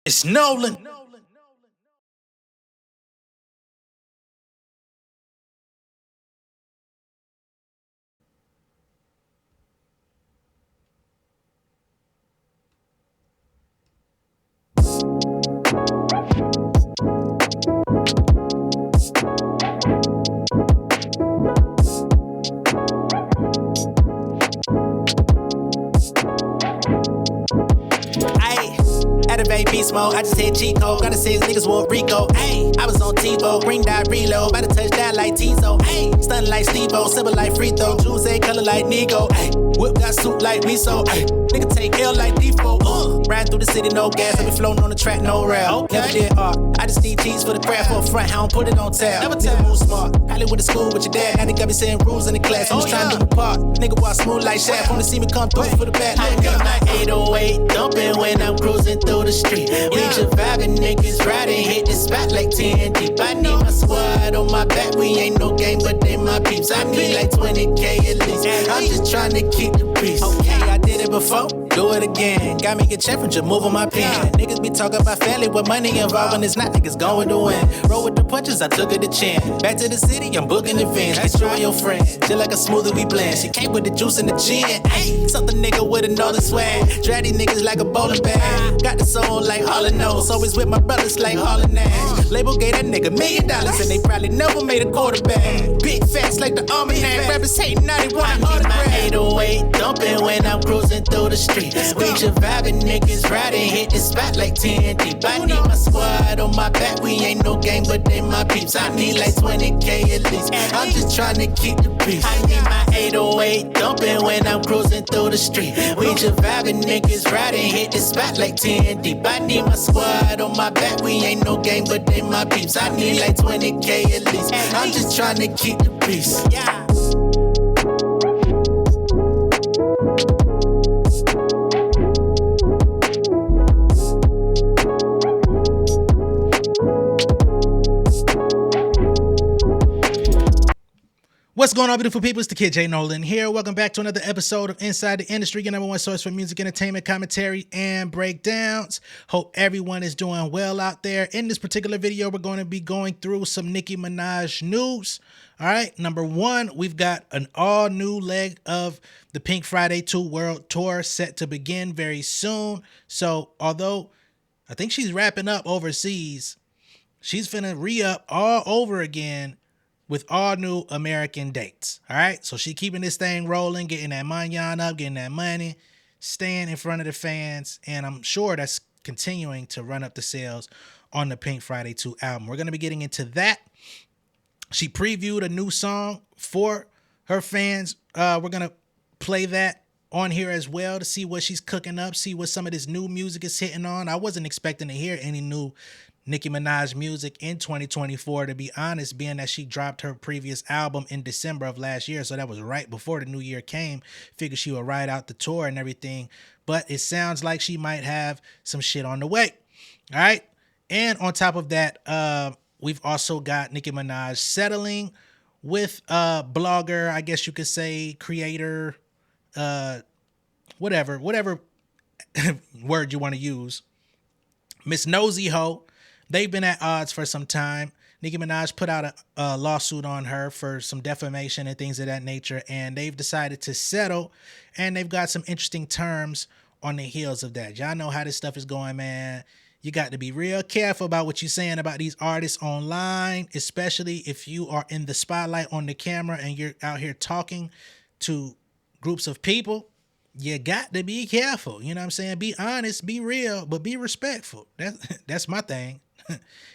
It's Nolan. Beast mode, I just hit cheat code. Gotta say his niggas want Rico. Ayy, I was on TiVo, green dot reload. About to touch down like Tizo. Ayy, stunning like Steve-O, simple like free throw. Juice color like Nigo. Ayy, whip got soup like miso. Ayy, nigga take L like default. Riding through the city, no gas. I be floating on the track, no rail. Okay. Never did art. I just need cheese for the craft for a front. I don't put it on tab. Never tell move smart. Probably went to school with your dad. Now they got me saying rules in the class. I'm just trying to do my part. Nigga walk smooth like Shaft. Wanna see me come through for the back. I got my 808 dumping when I'm cruising through the street. We just vibing, niggas riding, hit the spot like 10 deep. I need my squad on my back. We ain't no game, but they my peeps. I need like 20K at least. I'm just trying to keep the peace. Okay, I did it before, do it again. Got me get check from just moving my pen. Niggas be talking about family with money involved when it's not. Niggas going to win. Roll with the punches, I took it to chin. Back to the city, I'm booking events. Destroy your friends, just like a smoothie we blend. She came with the juice and the gin. Ayy, something nigga with another swag. Drag these niggas like a bowling bag. Got the soul like all I know. Always with my brothers like Hall and Nash. Label gave that nigga $1 million and they probably never made a quarterback. Big facts like the almanac. Rappers hating, now they want an autograph. My 808 dumping when I'm cruising through the street. We just vibing, niggas riding, hit the spot like 10 deep. I need my squad on my back. We ain't no game, but they my peeps. I need like 20K at least. I'm just trying to keep the peace. I need my 808 dumping when I'm cruising through the street. We just vibing, niggas riding, hit the spot like 10 deep. I need my squad on my back. We ain't no game, but they my peeps. I need like 20K at least. I'm just trying to keep the peace. Yeah. What's going on, beautiful people? It's the kid J Nolan here. Welcome back to another episode of Inside the Industry, your number one source for music, entertainment, commentary, and breakdowns. Hope everyone is doing well out there. In this particular video, we're going to be going through some Nicki Minaj news. All right, number one, we've got an all-new leg of the Pink Friday 2 World Tour set to begin very soon. So, although I think she's wrapping up overseas, she's finna re-up all over again with all new American dates. All right. So she keeping this thing rolling, getting that manyan up, getting that money, staying in front of the fans. And I'm sure that's continuing to run up the sales on the Pink Friday 2 album. We're going to be getting into that. She previewed a new song for her fans. We're going to play that on here as well to see what she's cooking up, see what some of this new music is hitting on. I wasn't expecting to hear any new Nicki Minaj music in 2024, to be honest, being that she dropped her previous album in December of last year. So that was right before the new year came. Figured she would ride out the tour and everything. But it sounds like she might have some shit on the way. All right. And on top of that, we've also got Nicki Minaj settling with a blogger, I guess you could say, creator, whatever word you want to use, Miss NoseyHeaux. They've been at odds for some time. Nicki Minaj put out a lawsuit on her for some defamation and things of that nature, and they've decided to settle, and they've got some interesting terms on the heels of that. Y'all know how this stuff is going, man. You got to be real careful about what you're saying about these artists online, especially if you are in the spotlight on the camera and you're out here talking to groups of people. You got to be careful. You know what I'm saying? Be honest, be real, but be respectful. That's my thing.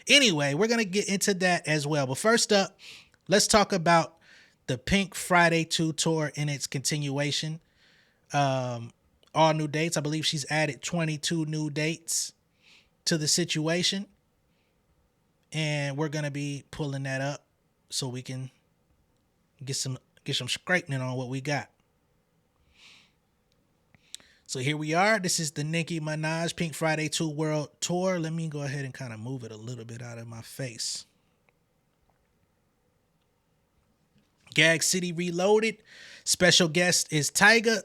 Anyway, we're going to get into that as well. But first up, let's talk about the Pink Friday 2 tour in its continuation. All new dates. I believe she's added 22 new dates to the situation. And we're going to be pulling that up so we can get some straightening on what we got. So here we are. This is the Nicki Minaj Pink Friday 2 World Tour. Let me go ahead and kind of move it a little bit out of my face. Gag City Reloaded. Special guest is Tyga.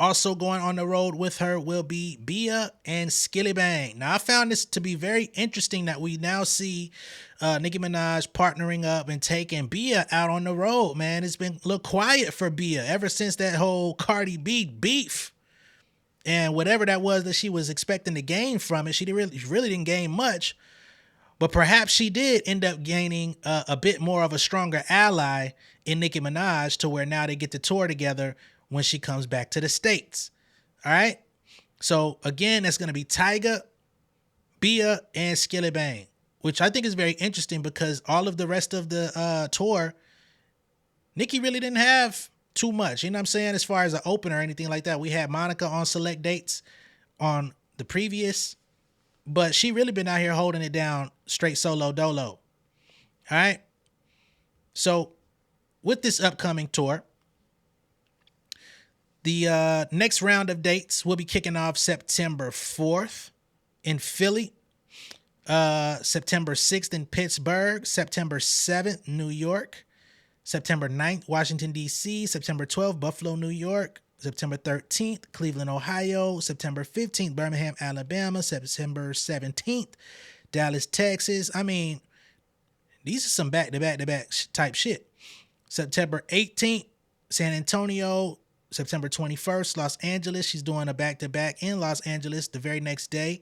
Also going on the road with her will be Bia and Skilly Bang. Now, I found this to be very interesting that we now see Nicki Minaj partnering up and taking Bia out on the road, man. It's been a little quiet for Bia ever since that whole Cardi B beef. And whatever that was that she was expecting to gain from it, she really didn't gain much. But perhaps she did end up gaining a bit more of a stronger ally in Nicki Minaj, to where now they get to tour together when she comes back to the States. All right. So again, that's going to be Tyga, Bia, and Skilly Bang, which I think is very interesting because all of the rest of the tour, Nicki really didn't have too much. You know what I'm saying? As far as an opener or anything like that, we had Monica on select dates on the previous, but she really been out here holding it down straight solo dolo. All right. So with this upcoming tour, the next round of dates will be kicking off September 4th in Philly, September 6th in Pittsburgh, September 7th, New York, September 9th, Washington, D.C., September 12th, Buffalo, New York, September 13th, Cleveland, Ohio, September 15th, Birmingham, Alabama, September 17th, Dallas, Texas. I mean, these are some back-to-back-to-back type shit. September 18th, San Antonio. September 21st, Los Angeles. She's doing a back-to-back in Los Angeles the very next day.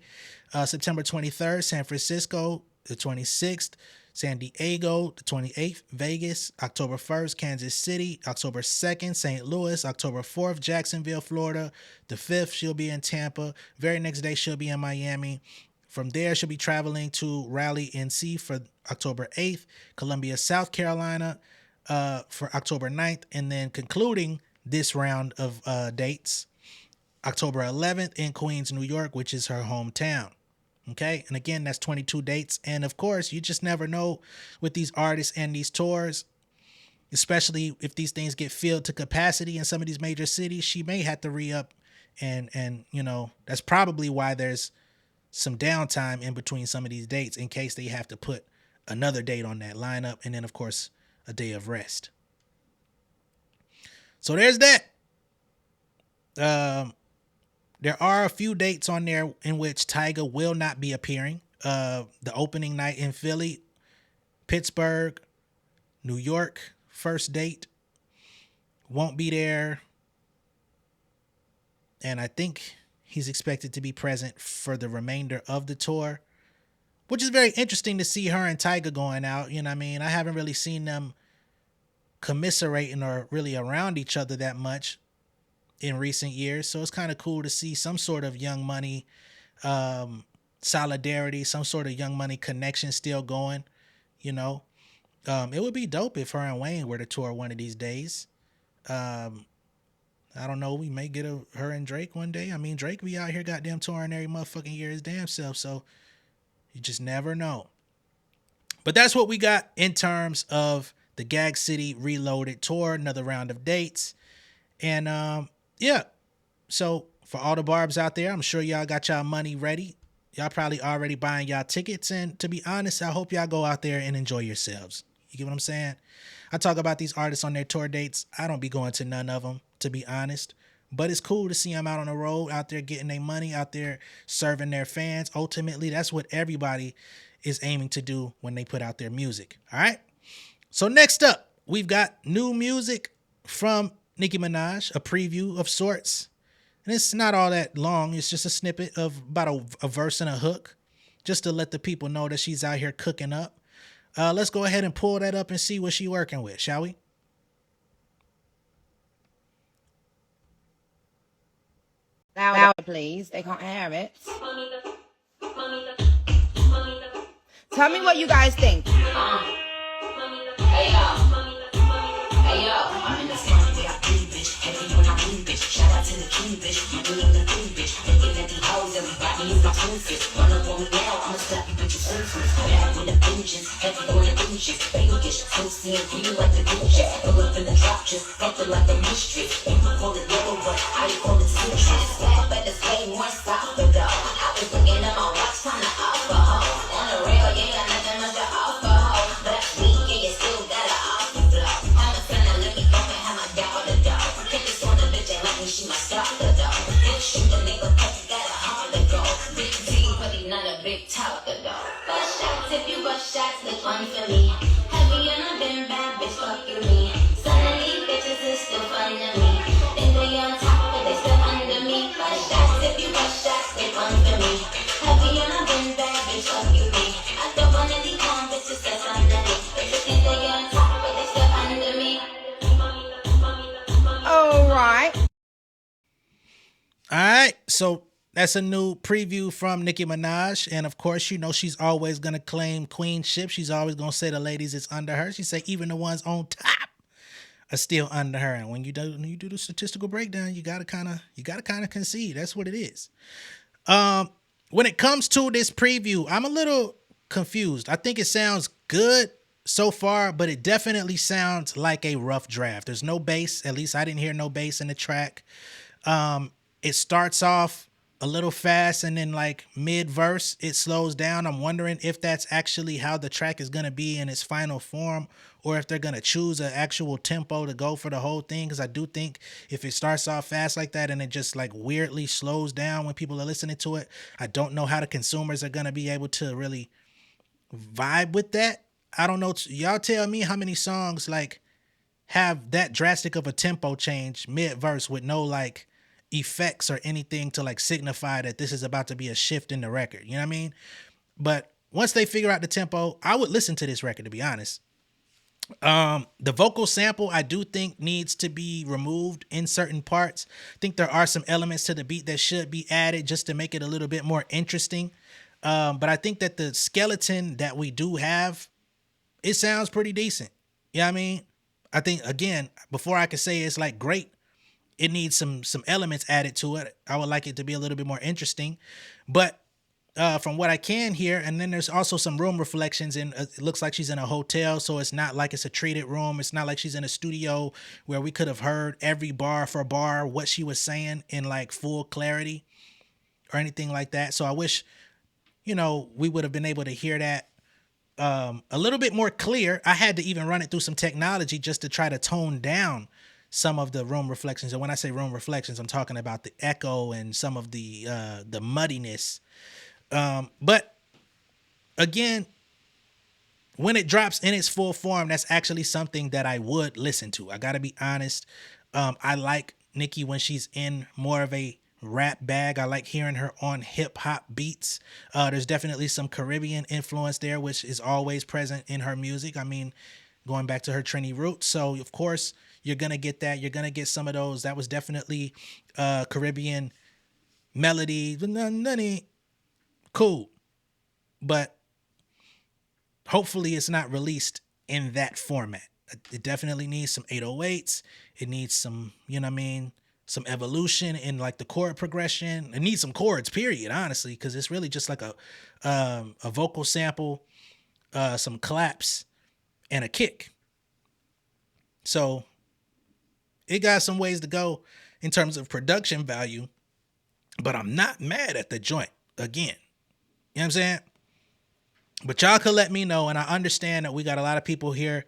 September 23rd, San Francisco. The 26th, San Diego. The 28th, Vegas. October 1st, Kansas City. October 2nd, St. Louis. October 4th, Jacksonville, Florida. The 5th, she'll be in Tampa. Very next day, she'll be in Miami. From there, she'll be traveling to Raleigh, NC for October 8th. Columbia, South Carolina for October 9th. And then concluding this round of dates, October 11th in Queens, New York, which is her hometown. Okay. And again, that's 22 dates. And of course, you just never know with these artists and these tours, especially if these things get filled to capacity in some of these major cities, she may have to re-up. And you know, that's probably why there's some downtime in between some of these dates in case they have to put another date on that lineup. And then, of course, a day of rest. So there's that. There are a few dates on there in which Tyga will not be appearing. The opening night in Philly, Pittsburgh, New York, first date, won't be there. And I think he's expected to be present for the remainder of the tour, which is very interesting to see her and Tyga going out. You know what I mean? I haven't really seen them commiserating or really around each other that much in recent years. So it's kind of cool to see some sort of Young Money solidarity, some sort of Young Money connection still going, you know. It would be dope if her and Wayne were to tour one of these days. I don't know. We may get her and Drake one day. I mean, Drake be out here goddamn touring every motherfucking year his damn self. So you just never know. But that's what we got in terms of the Gag City Reloaded tour, another round of dates. And yeah, so for all the barbs out there, I'm sure y'all got y'all money ready. Y'all probably already buying y'all tickets. And to be honest, I hope y'all go out there and enjoy yourselves. You get what I'm saying? I talk about these artists on their tour dates. I don't be going to none of them, to be honest. But it's cool to see them out on the road, out there getting their money, out there serving their fans. Ultimately, that's what everybody is aiming to do when they put out their music. All right? So next up, we've got new music from Nicki Minaj, a preview of sorts. And it's not all that long. It's just a snippet of about a verse and a hook, just to let the people know that she's out here cooking up. Let's go ahead and pull that up and see what she's working with, shall we? Louder, please. They can't hear it. Tell me what you guys think. Hey, yo, I'm in the sun, we got blue, bitch. Heavy when I blue, bitch. Shout out to the king, bitch. I'm doing the food, bitch. Thinking that these hoes, everybody is my toolfish. Run up on me now, I'ma slap you with your surface. Bad with the vengeance, heavy on the inches. English, toasty and green like the Gucci. Pull up in the drop, just bumping like a mystery. People call it yellow, but I call it citrus. But it's way more softer, though. I was looking at my watch, time to alcohol. On the real, you ain't got nothing much to offer, ho. But that's weak, and you still got an offer flow. I'm a friend that let me fucking have my dog the dog. Take this on the bitch and let me shoot my stalker. big talker though. Bust shots if you bust shots, look fun for me. Heavy and I've been bad, bitch, fuck you me. Some of these bitches is still fun to me. Think they on top, but they still under me. Bust shots if you bust shots, they fun for me. Heavy and I've been bad, bitch, fuck you me. I don't wanna be on bitches that's under me. Bitches think they on top, but they still under me. All right. All right, so that's a new preview from Nicki Minaj. And of course, you know, she's always going to claim queenship. She's always going to say the ladies is under her. She say even the ones on top are still under her. And when you do the statistical breakdown, you gotta kind of concede. That's what it is. When it comes to this preview, I'm a little confused. I think it sounds good so far, but it definitely sounds like a rough draft. There's no bass. At least I didn't hear no bass in the track. It starts off a little fast and then like mid-verse, it slows down. I'm wondering if that's actually how the track is going to be in its final form, or if they're going to choose an actual tempo to go for the whole thing. Because I do think if it starts off fast like that and it just like weirdly slows down when people are listening to it, I don't know how the consumers are going to be able to really vibe with that. I don't know. Y'all tell me how many songs like have that drastic of a tempo change mid-verse with no like effects or anything to like signify that this is about to be a shift in the record. You know what I mean? But once they figure out the tempo, I would listen to this record, to be honest. The vocal sample, I do think needs to be removed in certain parts. I think there are some elements to the beat that should be added just to make it a little bit more interesting. But I think that the skeleton that we do have, it sounds pretty decent. You know what I mean? I think, again, before I could say it's like great, it needs some elements added to it. I would like it to be a little bit more interesting. But from what I can hear, and then there's also some room reflections, and it looks like she's in a hotel, so it's not like it's a treated room. It's not like she's in a studio where we could have heard every bar for bar what she was saying in like full clarity or anything like that. So I wish, you know, we would have been able to hear that a little bit more clear. I had to even run it through some technology just to try to tone down some of the room reflections. And when I say room reflections, I'm talking about the echo and some of the muddiness. But again, when it drops in its full form, that's actually something that I would listen to. I gotta be honest. I like Nicki when she's in more of a rap bag. I like hearing her on hip hop beats. There's definitely some Caribbean influence there, which is always present in her music. I mean, going back to her Trini roots. So of course you're going to get that. You're going to get some of those. That was definitely Caribbean melody. Cool. But hopefully it's not released in that format. It definitely needs some 808s. It needs some, you know what I mean, some evolution in like the chord progression. It needs some chords, period, honestly, because it's really just like a vocal sample, some claps, and a kick. So it got some ways to go in terms of production value, but I'm not mad at the joint again. You know what I'm saying? But y'all could let me know, and I understand that we got a lot of people here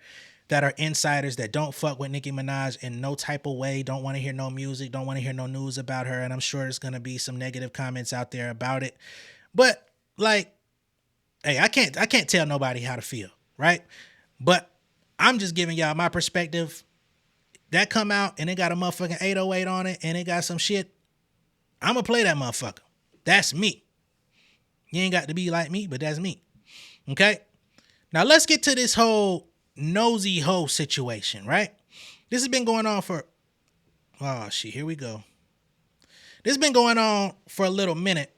that are insiders that don't fuck with Nicki Minaj in no type of way, don't want to hear no music, don't want to hear no news about her, and I'm sure there's going to be some negative comments out there about it. But like, hey, I can't tell nobody how to feel, right? But I'm just giving y'all my perspective. That come out and it got a motherfucking 808 on it and it got some shit, I'm going to play that motherfucker. That's me. You ain't got to be like me, but that's me. Okay? Now let's get to this whole NoseyHeaux situation, right? This has been going on for, oh shit, here we go. This has been going on for a little minute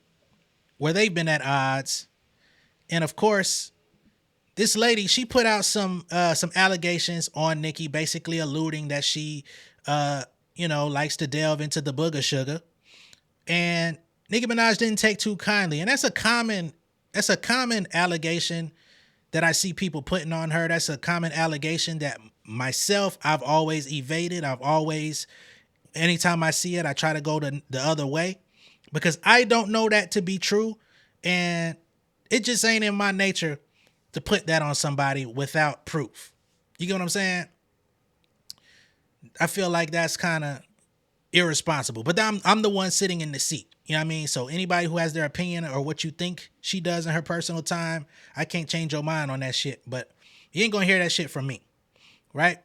where they've been at odds. And of course, this lady, she put out some allegations on Nicki, basically alluding that she, likes to delve into the booger sugar. And Nicki Minaj didn't take too kindly. And that's a common allegation that I see people putting on her. That's a common allegation that myself, I've always evaded. Anytime I see it, I try to go the other way because I don't know that to be true. And it just ain't in my nature to put that on somebody without proof. You get what I'm saying? I feel like that's kind of irresponsible, but I'm the one sitting in the seat. You know what I mean? So anybody who has their opinion or what you think she does in her personal time, I can't change your mind on that shit. But you ain't gonna hear that shit from me, right?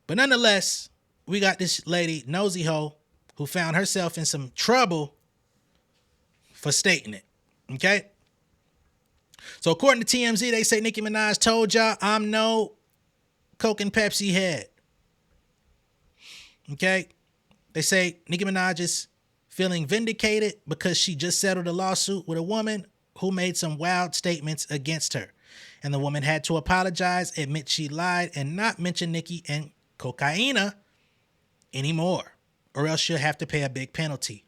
But nonetheless, we got this lady, NoseyHeaux, who found herself in some trouble for stating it, okay? So according to TMZ, they say Nicki Minaj told y'all, I'm no Coke and Pepsi head, okay? They say Nicki Minaj is feeling vindicated because she just settled a lawsuit with a woman who made some wild statements against her. And the woman had to apologize, admit she lied, and not mention Nicki and cocaina anymore, or else she'll have to pay a big penalty.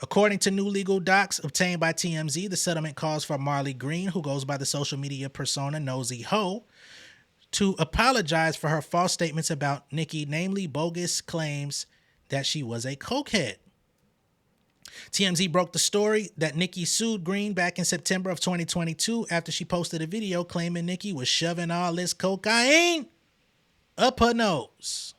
According to new legal docs obtained by TMZ, the settlement calls for Marley Green, who goes by the social media persona NoseyHeaux, to apologize for her false statements about Nicki, namely bogus claims that she was a cokehead. TMZ broke the story that Nicki sued Green back in September of 2022 after she posted a video claiming Nicki was shoving all this cocaine up her nose.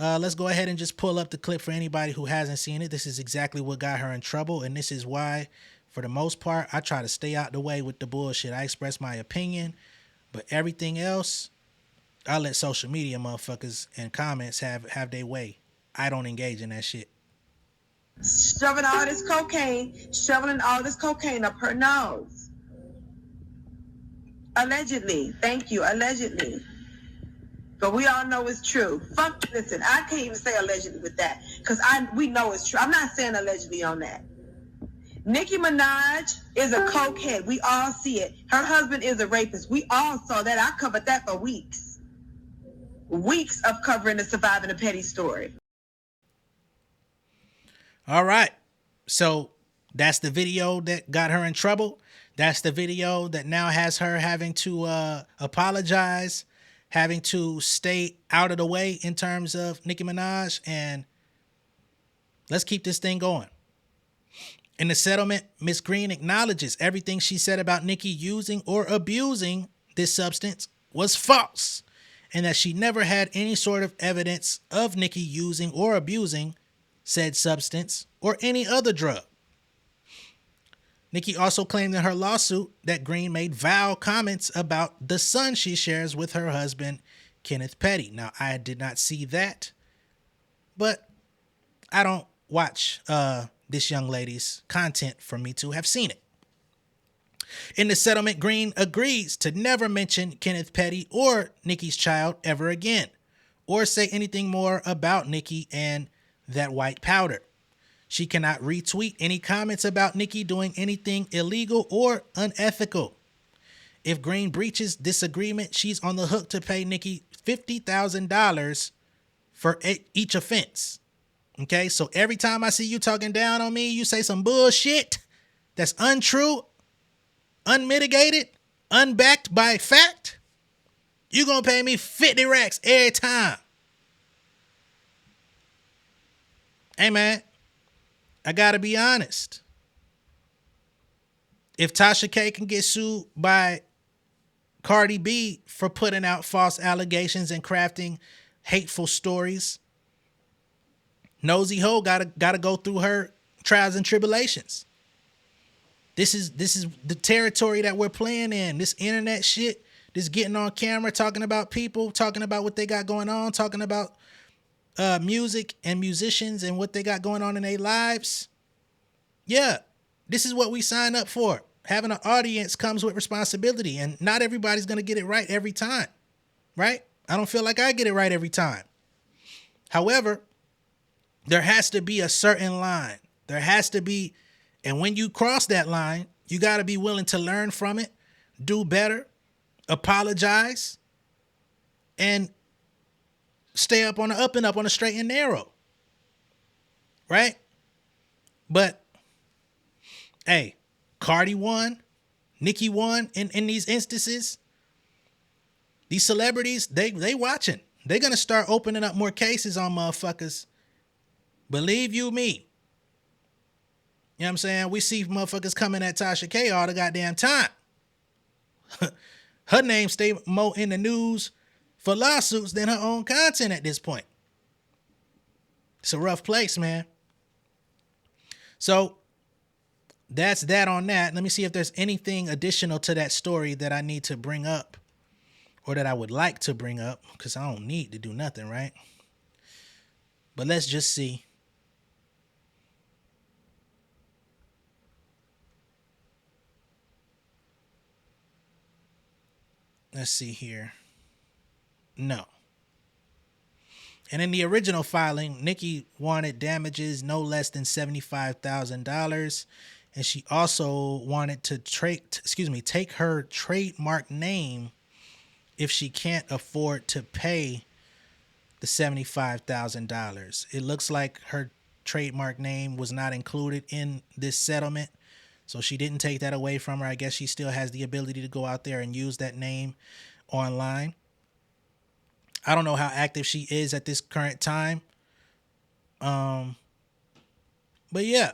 Let's go ahead and just pull up the clip for anybody who hasn't seen it. This is exactly what got her in trouble, and this is why, for the most part, I try to stay out the way with the bullshit. I express my opinion, but everything else, I let social media motherfuckers and comments have their way. I don't engage in that shit. Shoveling all this cocaine up her nose. Allegedly. Thank you. Allegedly. But we all know it's true. Listen, I can't even say allegedly with that because we know it's true. I'm not saying allegedly on that. Nicki Minaj is a cokehead. We all see it. Her husband is a rapist. We all saw that. I covered that for weeks. Weeks of covering the Surviving the Petty story. All right. So that's the video that got her in trouble. That's the video that now has her having to apologize, having to stay out of the way in terms of Nicki Minaj. And let's keep this thing going. In the settlement, Ms. Green acknowledges everything she said about Nicki using or abusing this substance was false, and that she never had any sort of evidence of Nicki using or abusing said substance or any other drug. Nicki also claimed in her lawsuit that Green made vile comments about the son she shares with her husband, Kenneth Petty. Now, I did not see that, but I don't watch this young lady's content for me to have seen it. In the settlement, Green agrees to never mention Kenneth Petty or Nicki's child ever again, or say anything more about Nicki and that white powder. She cannot retweet any comments about Nicki doing anything illegal or unethical. If Green breaches this agreement, she's on the hook to pay Nicki $50,000 for each offense. Okay, so every time I see you talking down on me, you say some bullshit that's untrue, unmitigated, unbacked by fact, you're going to pay me 50 racks every time. Hey, man, I got to be honest. If Tasha K can get sued by Cardi B for putting out false allegations and crafting hateful stories, NoseyHeaux gotta go through her trials and tribulations. This is the territory that we're playing in. This internet shit, this getting on camera, talking about people, talking about what they got going on, talking about music and musicians and what they got going on in their lives. Yeah, this is what we sign up for. Having an audience comes with responsibility, and not everybody's gonna get it right every time, right? I don't feel like I get it right every time. However, there has to be a certain line. There has to be, and when you cross that line, you got to be willing to learn from it, do better, apologize, and stay up on the up and up on the straight and narrow. Right? But, hey, Cardi won, Nicki won in these instances. These celebrities, they watching. They're going to start opening up more cases on motherfuckers. Believe you me. You know what I'm saying? We see motherfuckers coming at Tasha K all the goddamn time. Her name stay more in the news for lawsuits than her own content at this point. It's a rough place, man. So that's that on that. Let me see if there's anything additional to that story that I need to bring up or that I would like to bring up, because I don't need to do nothing, right? But let's just see. Let's see here. No. And in the original filing, Nicki wanted damages no less than $75,000. And she also wanted to take her trademark name if she can't afford to pay the $75,000. It looks like her trademark name was not included in this settlement, so she didn't take that away from her. I guess she still has the ability to go out there and use that name online. I don't know how active she is at this current time. But yeah,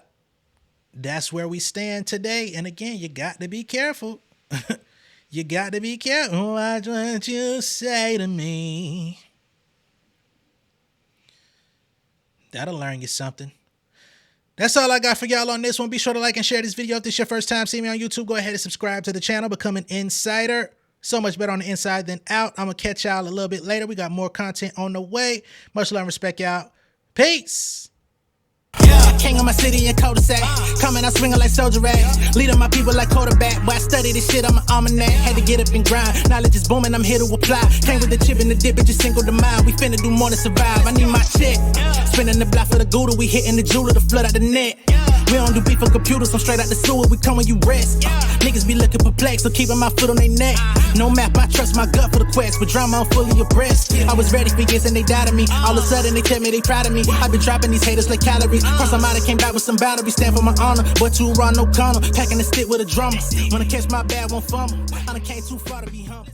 that's where we stand today. And again, you got to be careful. You got to be careful what you say to me. That'll learn you something. That's all I got for y'all on this one. Be sure to like and share this video. If this is your first time seeing me on YouTube, go ahead and subscribe to the channel. Become an insider. So much better on the inside than out. I'm going to catch y'all a little bit later. We got more content on the way. Much love and respect, y'all. Peace. Yeah, king of my city and cul-de-sac. Coming out swinging like soldier rags. Leading my people like quarterback. Boy, I study this shit, I'm an almanac. Had to get up and grind. Knowledge is booming, I'm here to apply. Came with the chip and the dip, it just single the mind. We finna do more than survive. I need my check. Spinning the block for the Gouda. We hitting the jeweler to flood out the net. We don't do beef on computers, I'm straight out the sewer. We come when you rest. Niggas be looking perplexed, so keeping my foot on their neck. No map, I trust my gut for the quest. With drama, I'm fully abreast. I was ready for years and they doubted me. All of a sudden they tell me they proud of me. I've been dropping these haters like calories. Cross them out, I came back with some boundaries. Stand for my honor, but too raw, no corner. Packing the stick with a drummer. Wanna catch my bad, won't fumble. I done came too far to be humble.